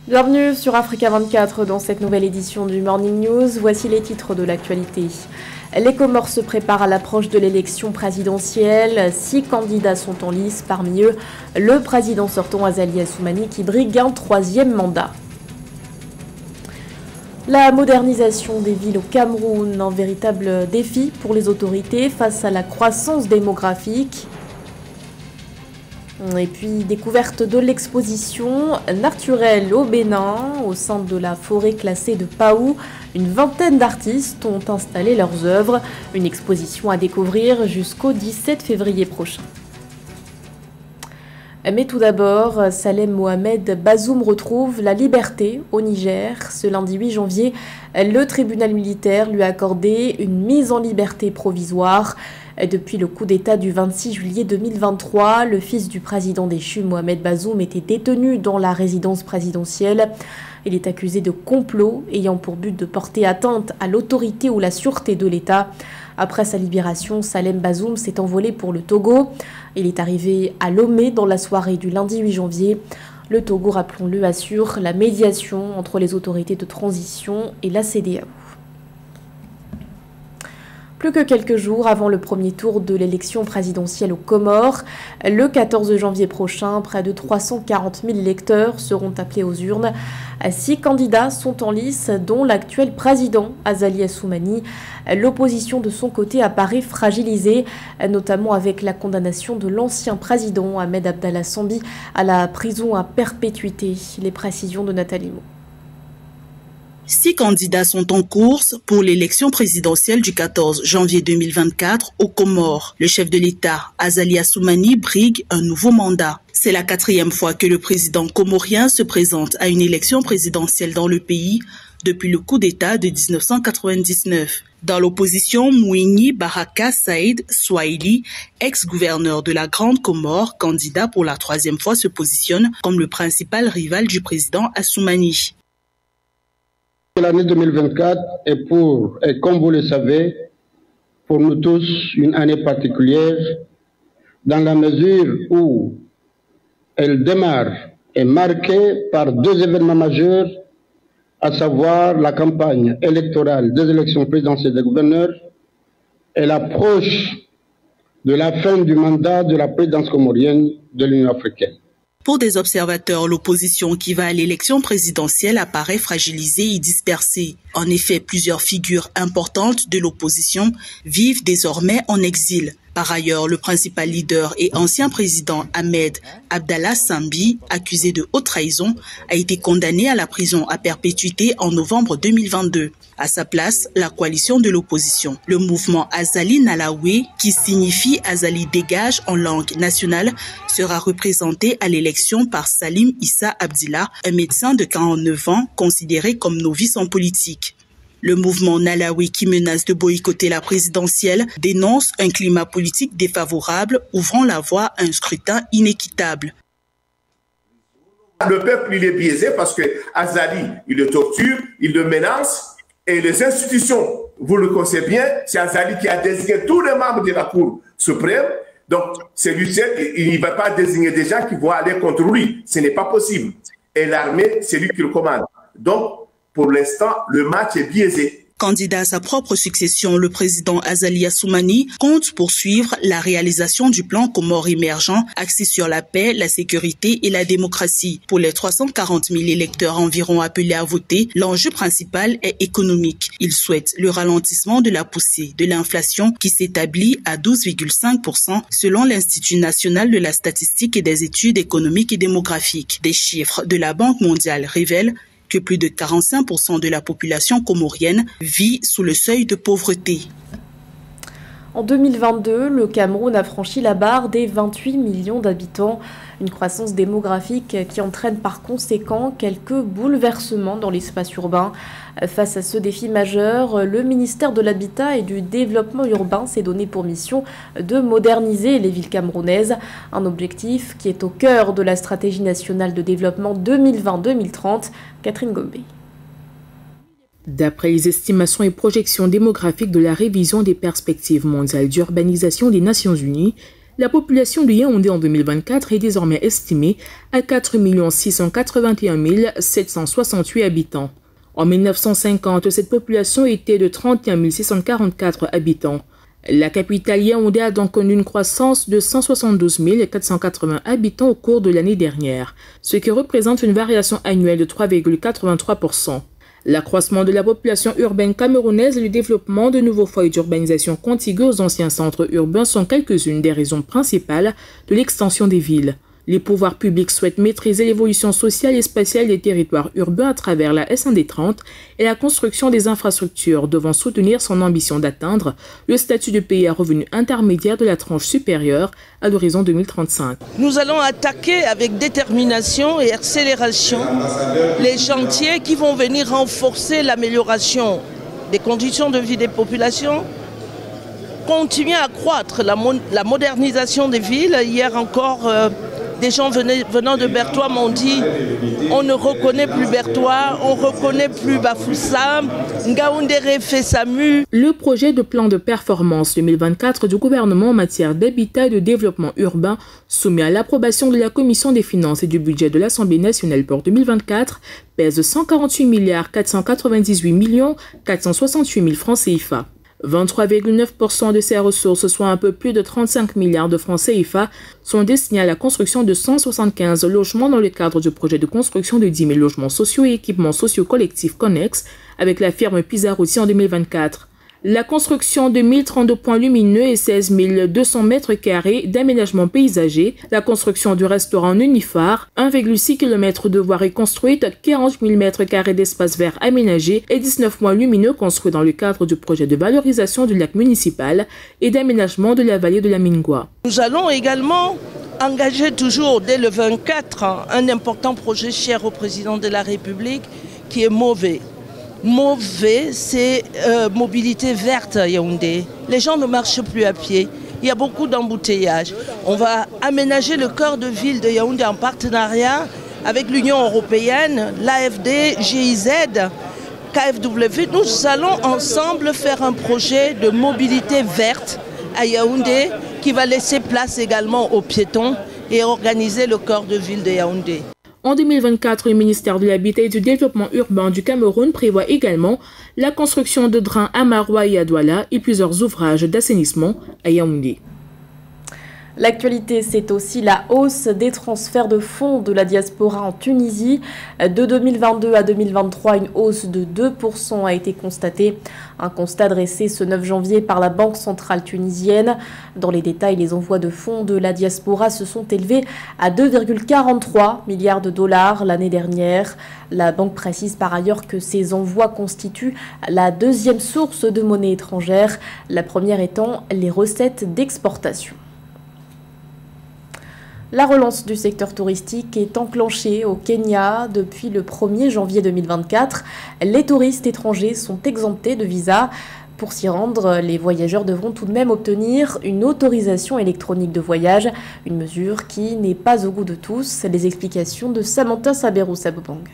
Bienvenue sur Africa 24 dans cette nouvelle édition du Morning News. Voici les titres de l'actualité. Les Comores se préparent à l'approche de l'élection présidentielle. 6 candidats sont en lice, parmi eux le président sortant Azali Assoumani qui brigue un 3e mandat. La modernisation des villes au Cameroun, un véritable défi pour les autorités face à la croissance démographique. Et puis, découverte de l'exposition naturelle au Bénin, au sein de la forêt classée de Paou. Une vingtaine d'artistes ont installé leurs œuvres. Une exposition à découvrir jusqu'au 17 février prochain. Mais tout d'abord, Salem Mohamed Bazoum retrouve la liberté au Niger. Ce lundi 8 janvier, le tribunal militaire lui a accordé une mise en liberté provisoire. Depuis le coup d'État du 26 juillet 2023, le fils du président déchu, Mohamed Bazoum, était détenu dans la résidence présidentielle. Il est accusé de complot ayant pour but de porter atteinte à l'autorité ou la sûreté de l'État. Après sa libération, Salem Bazoum s'est envolé pour le Togo. Il est arrivé à Lomé dans la soirée du lundi 8 janvier. Le Togo, rappelons-le, assure la médiation entre les autorités de transition et la CEDEAO. Plus que quelques jours avant le premier tour de l'élection présidentielle aux Comores, le 14 janvier prochain, près de 340 000 électeurs seront appelés aux urnes. 6 candidats sont en lice, dont l'actuel président Azali Assoumani. L'opposition de son côté apparaît fragilisée, notamment avec la condamnation de l'ancien président Ahmed Abdallah Sambi à la prison à perpétuité. Les précisions de Nathalie Mo. 6 candidats sont en course pour l'élection présidentielle du 14 janvier 2024 aux Comores. Le chef de l'État, Azali Assoumani, brigue un nouveau mandat. C'est la 4e fois que le président comorien se présente à une élection présidentielle dans le pays depuis le coup d'État de 1999. Dans l'opposition, Mouini Baraka Saïd Swahili, ex-gouverneur de la Grande Comore, candidat pour la 3e fois, se positionne comme le principal rival du président Assoumani. L'année 2024 est comme vous le savez, pour nous tous une année particulière dans la mesure où elle démarre est marquée par 2 événements majeurs, à savoir la campagne électorale des élections présidentielles des gouverneurs et l'approche de la fin du mandat de la présidence comorienne de l'Union africaine. Pour des observateurs, l'opposition qui va à l'élection présidentielle apparaît fragilisée et dispersée. En effet, plusieurs figures importantes de l'opposition vivent désormais en exil. Par ailleurs, le principal leader et ancien président Ahmed Abdallah Sambi, accusé de haute trahison, a été condamné à la prison à perpétuité en novembre 2022. À sa place, la coalition de l'opposition, le mouvement Azali Nalawe, qui signifie Azali dégage en langue nationale, sera représenté à l'élection par Salim Issa Abdillah, un médecin de 49 ans considéré comme novice en politique. Le mouvement Nalawe, qui menace de boycotter la présidentielle, dénonce un climat politique défavorable, ouvrant la voie à un scrutin inéquitable. Le peuple, il est biaisé parce que Azali, il le torture, il le menace. Et les institutions, vous le connaissez bien, c'est Azali qui a désigné tous les membres de la Cour suprême. Donc, c'est lui seul, il ne va pas désigner des gens qui vont aller contre lui. Ce n'est pas possible. Et l'armée, c'est lui qui le commande. Donc, pour l'instant, le match est biaisé. Candidat à sa propre succession, le président Azali Assoumani compte poursuivre la réalisation du plan Comores émergent axé sur la paix, la sécurité et la démocratie. Pour les 340 000 électeurs environ appelés à voter, l'enjeu principal est économique. Il souhaite le ralentissement de la poussée de l'inflation qui s'établit à 12,5% selon l'Institut national de la statistique et des études économiques et démographiques. Des chiffres de la Banque mondiale révèlent que plus de 45% de la population comorienne vit sous le seuil de pauvreté. En 2022, le Cameroun a franchi la barre des 28 millions d'habitants, une croissance démographique qui entraîne par conséquent quelques bouleversements dans l'espace urbain. Face à ce défi majeur, le ministère de l'Habitat et du Développement urbain s'est donné pour mission de moderniser les villes camerounaises, un objectif qui est au cœur de la stratégie nationale de développement 2020-2030. Catherine Gombe. D'après les estimations et projections démographiques de la révision des perspectives mondiales d'urbanisation des Nations Unies, La population de Yaoundé en 2024 est désormais estimée à 4 681 768 habitants. En 1950, cette population était de 31 644 habitants. La capitale Yaoundé a donc connu une croissance de 172 480 habitants au cours de l'année dernière, ce qui représente une variation annuelle de 3,83%. L'accroissement de la population urbaine camerounaise et le développement de nouveaux foyers d'urbanisation contigus aux anciens centres urbains sont quelques-unes des raisons principales de l'extension des villes. Les pouvoirs publics souhaitent maîtriser l'évolution sociale et spatiale des territoires urbains à travers la SND 30 et la construction des infrastructures devant soutenir son ambition d'atteindre le statut de pays à revenu intermédiaire de la tranche supérieure à l'horizon 2035. Nous allons attaquer avec détermination et accélération les chantiers qui vont venir renforcer l'amélioration des conditions de vie des populations, continuer à accroître la modernisation des villes. Hier encore, des gens venant de Bertois m'ont dit on ne reconnaît plus Bertois, on ne reconnaît plus Bafoussam, Ngaoundéré fait Samu. Le projet de plan de performance 2024 du gouvernement en matière d'habitat et de développement urbain soumis à l'approbation de la Commission des finances et du budget de l'Assemblée nationale pour 2024 pèse 148 498 468 000 francs CFA. 23,9% de ces ressources, soit un peu plus de 35 milliards de francs CFA, sont destinés à la construction de 175 logements dans le cadre du projet de construction de 10 000 logements sociaux et équipements sociaux collectifs connexes avec la firme Pizarrotti en 2024. La construction de 1032 points lumineux et 16 200 mètres carrés d'aménagement paysager, la construction du restaurant Nunifar, 1,6 km de voirie construite, 40 000 mètres carrés d'espaces verts aménagés et 19 points lumineux construits dans le cadre du projet de valorisation du lac municipal et d'aménagement de la vallée de la Mingwa. Nous allons également engager toujours dès le 24 un important projet cher au président de la République qui est mauvais. Mauvais, c'est mobilité verte à Yaoundé. Les gens ne marchent plus à pied. Il y a beaucoup d'embouteillages. On va aménager le cœur de ville de Yaoundé en partenariat avec l'Union européenne, l'AFD, GIZ, KfW. Nous allons ensemble faire un projet de mobilité verte à Yaoundé qui va laisser place également aux piétons et organiser le cœur de ville de Yaoundé. En 2024, le ministère de l'Habitat et du Développement urbain du Cameroun prévoit également la construction de drains à Maroua et à Douala et plusieurs ouvrages d'assainissement à Yaoundé. L'actualité, c'est aussi la hausse des transferts de fonds de la diaspora en Tunisie. De 2022 à 2023, une hausse de 2% a été constatée. Un constat dressé ce 9 janvier par la Banque centrale tunisienne. Dans les détails, les envois de fonds de la diaspora se sont élevés à 2,43 milliards de dollars l'année dernière. La banque précise par ailleurs que ces envois constituent la deuxième source de monnaie étrangère, la première étant les recettes d'exportation. La relance du secteur touristique est enclenchée au Kenya depuis le 1er janvier 2024. Les touristes étrangers sont exemptés de visa. Pour s'y rendre, les voyageurs devront tout de même obtenir une autorisation électronique de voyage, une mesure qui n'est pas au goût de tous. Les explications de Samantha Saberou-Sabobang.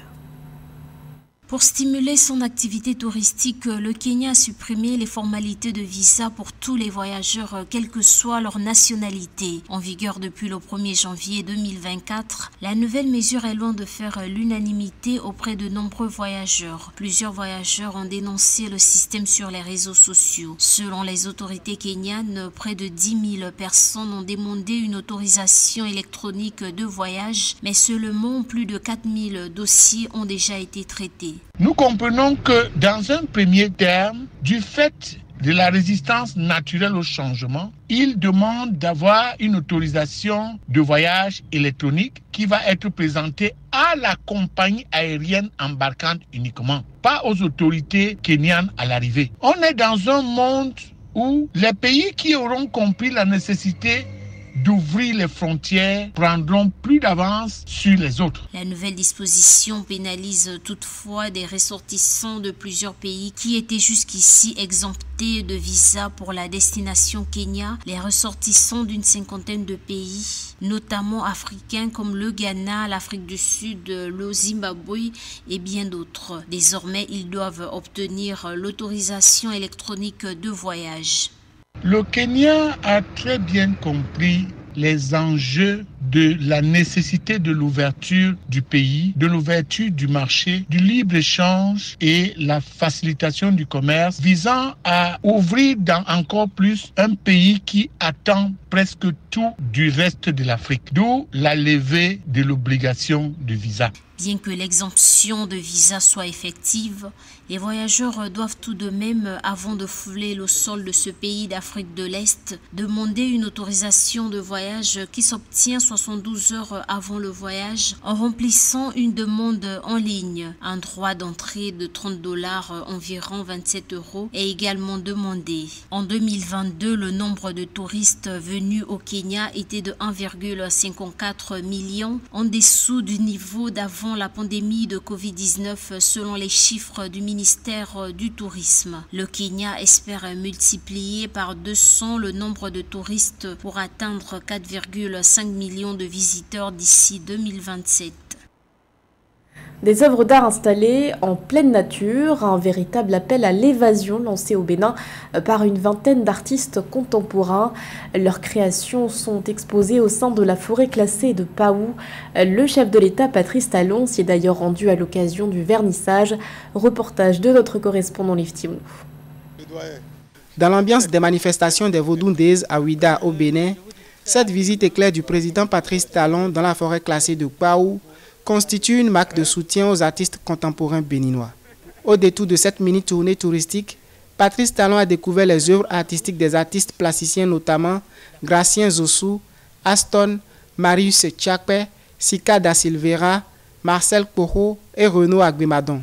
Pour stimuler son activité touristique, le Kenya a supprimé les formalités de visa pour tous les voyageurs, quelle que soit leur nationalité. En vigueur depuis le 1er janvier 2024, la nouvelle mesure est loin de faire l'unanimité auprès de nombreux voyageurs. Plusieurs voyageurs ont dénoncé le système sur les réseaux sociaux. Selon les autorités kenyanes, près de 10 000 personnes ont demandé une autorisation électronique de voyage, mais seulement plus de 4 000 dossiers ont déjà été traités. Nous comprenons que dans un premier terme, du fait de la résistance naturelle au changement, il demande d'avoir une autorisation de voyage électronique qui va être présentée à la compagnie aérienne embarquante uniquement, pas aux autorités kenyanes à l'arrivée. On est dans un monde où les pays qui auront compris la nécessité d'ouvrir les frontières prendront plus d'avance sur les autres. La nouvelle disposition pénalise toutefois des ressortissants de plusieurs pays qui étaient jusqu'ici exemptés de visa pour la destination Kenya, les ressortissants d'une cinquantaine de pays, notamment africains comme le Ghana, l'Afrique du Sud, le Zimbabwe et bien d'autres. Désormais, ils doivent obtenir l'autorisation électronique de voyage. Le Kenya a très bien compris les enjeux de la nécessité de l'ouverture du pays, de l'ouverture du marché, du libre-échange et la facilitation du commerce visant à ouvrir encore plus un pays qui attend presque tout du reste de l'Afrique, d'où la levée de l'obligation de visa. Bien que l'exemption de visa soit effective, les voyageurs doivent tout de même, avant de fouler le sol de ce pays d'Afrique de l'Est, demander une autorisation de voyage qui s'obtient 72 heures avant le voyage en remplissant une demande en ligne. Un droit d'entrée de $30, environ 27 € est également demandé. En 2022, le nombre de touristes venus au Kenya était de 1,54 million, en dessous du niveau d'avant la pandémie de Covid-19 selon les chiffres du ministère du Tourisme. Le Kenya espère multiplier par 200 le nombre de touristes pour atteindre 4,5 millions de visiteurs d'ici 2027. Des œuvres d'art installées en pleine nature, un véritable appel à l'évasion lancé au Bénin par une vingtaine d'artistes contemporains. Leurs créations sont exposées au sein de la forêt classée de Paou. Le chef de l'État, Patrice Talon, s'y est d'ailleurs rendu à l'occasion du vernissage. Reportage de notre correspondant Liv Timou. Dans l'ambiance des manifestations des Vodundés à Ouida au Bénin, cette visite éclair du président Patrice Talon dans la forêt classée de Paou constitue une marque de soutien aux artistes contemporains béninois. Au détour de cette mini-tournée touristique, Patrice Talon a découvert les œuvres artistiques des artistes plasticiens, notamment Gracien Zossou, Aston, Marius Tchakpe, Sika da Silveira, Marcel Kporo et Renaud Agbemadon.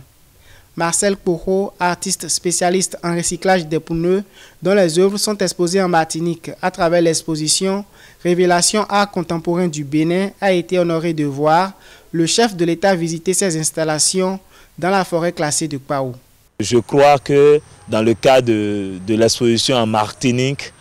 Marcel Kporo, artiste spécialiste en recyclage des pneus, dont les œuvres sont exposées en Martinique à travers l'exposition Révélation Art Contemporain du Bénin, a été honoré de voir le chef de l'État visiter ses installations dans la forêt classée de Paou. Je crois que dans le cas de l'exposition en Martinique,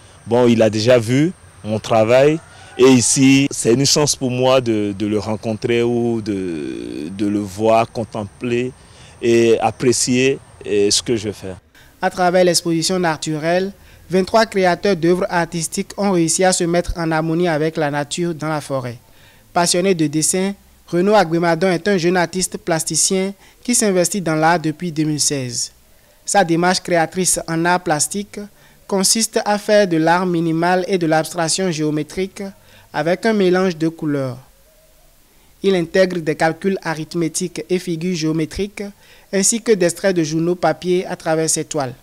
il a déjà vu mon travail. Et ici, c'est une chance pour moi de le rencontrer ou de le voir, contempler et apprécier ce que je fais. À travers l'exposition naturelle, 23 créateurs d'œuvres artistiques ont réussi à se mettre en harmonie avec la nature dans la forêt. Passionné de dessin, Renaud Agbemadon est un jeune artiste plasticien qui s'investit dans l'art depuis 2016. Sa démarche créatrice en art plastique consiste à faire de l'art minimal et de l'abstraction géométrique avec un mélange de couleurs. Il intègre des calculs arithmétiques et figures géométriques ainsi que des traits de journaux papier à travers ses toiles.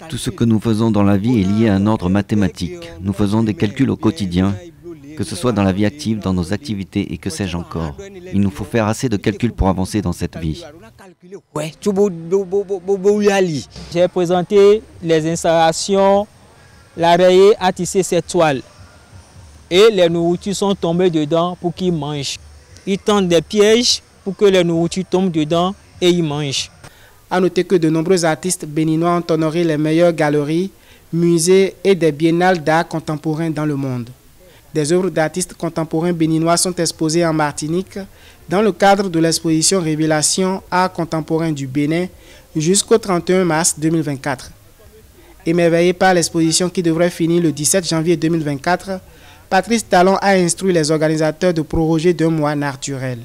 Tout ce que nous faisons dans la vie est lié à un ordre mathématique. Nous faisons des calculs au quotidien, que ce soit dans la vie active, dans nos activités et que sais-je encore. Il nous faut faire assez de calculs pour avancer dans cette vie. J'ai présenté les installations, l'araignée a tissé cette toile et les nourritures sont tombées dedans pour qu'ils mangent. Ils tendent des pièges pour que les nourritures tombent dedans et ils mangent. A noter que de nombreux artistes béninois ont honoré les meilleures galeries, musées et des biennales d'art contemporain dans le monde. Des œuvres d'artistes contemporains béninois sont exposées en Martinique dans le cadre de l'exposition Révélation Art Contemporain du Bénin jusqu'au 31 mars 2024. Émerveillé par l'exposition qui devrait finir le 17 janvier 2024, Patrice Talon a instruit les organisateurs de proroger d'un mois naturel.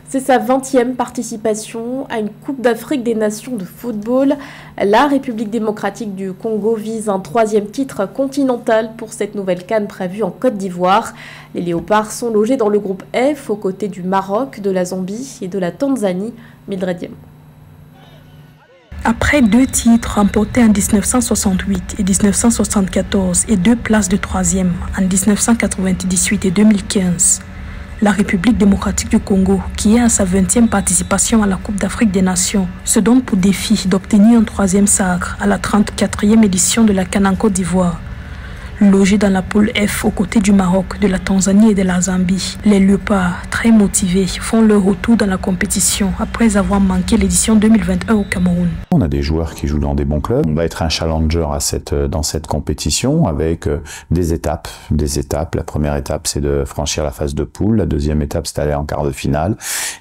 C'est sa 20e participation à une Coupe d'Afrique des Nations de football. La République démocratique du Congo vise un 3e titre continental pour cette nouvelle CAN prévue en Côte d'Ivoire. Les Léopards sont logés dans le groupe F aux côtés du Maroc, de la Zambie et de la Tanzanie. Mildred Diam. Après 2 titres remportés en 1968 et 1974 et 2 places de 3e en 1998 et 2015, la République démocratique du Congo, qui est à sa 20e participation à la Coupe d'Afrique des Nations, se donne pour défi d'obtenir un 3e sacre à la 34e édition de la CAN en Côte d'Ivoire. Logés dans la poule F aux côtés du Maroc, de la Tanzanie et de la Zambie, les Léopards, très motivés font leur retour dans la compétition après avoir manqué l'édition 2021 au Cameroun. On a des joueurs qui jouent dans des bons clubs. On va être un challenger dans cette compétition avec des étapes. La première étape, c'est de franchir la phase de poule. La deuxième étape, c'est d'aller en quart de finale.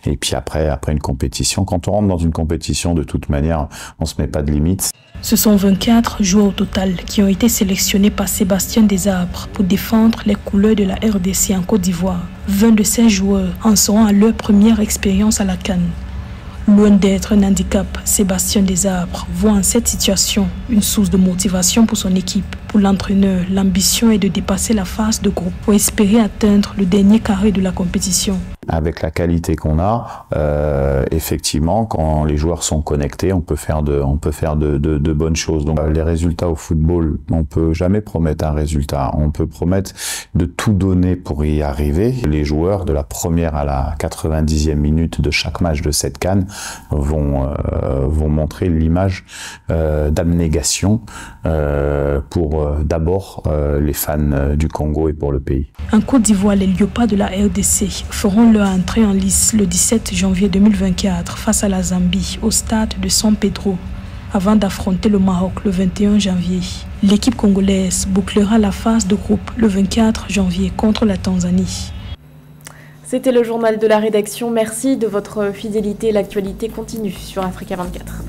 Et puis après une compétition. Quand on rentre dans une compétition, de toute manière, on se met pas de limites. Ce sont 24 joueurs au total qui ont été sélectionnés par Sébastien Desarbres pour défendre les couleurs de la RDC en Côte d'Ivoire. 20 de ces joueurs en seront à leur première expérience à la CAN. Loin d'être un handicap, Sébastien Desarbres voit en cette situation une source de motivation pour son équipe. Pour l'entraîneur, l'ambition est de dépasser la phase de groupe pour espérer atteindre le dernier carré de la compétition. Avec la qualité qu'on a, effectivement, quand les joueurs sont connectés, on peut faire de bonnes choses. Donc les résultats au football, on peut jamais promettre un résultat. On peut promettre de tout donner pour y arriver. Les joueurs de la première à la 90e minute de chaque match de cette CAN vont montrer l'image d'abnégation pour d'abord les fans du Congo et pour le pays. En Côte d'Ivoire, les Léopards de la RDC feront leur entrée en lice le 17 janvier 2024 face à la Zambie au stade de San Pedro avant d'affronter le Maroc le 21 janvier. L'équipe congolaise bouclera la phase de groupe le 24 janvier contre la Tanzanie. C'était le journal de la rédaction. Merci de votre fidélité. L'actualité continue sur Africa 24.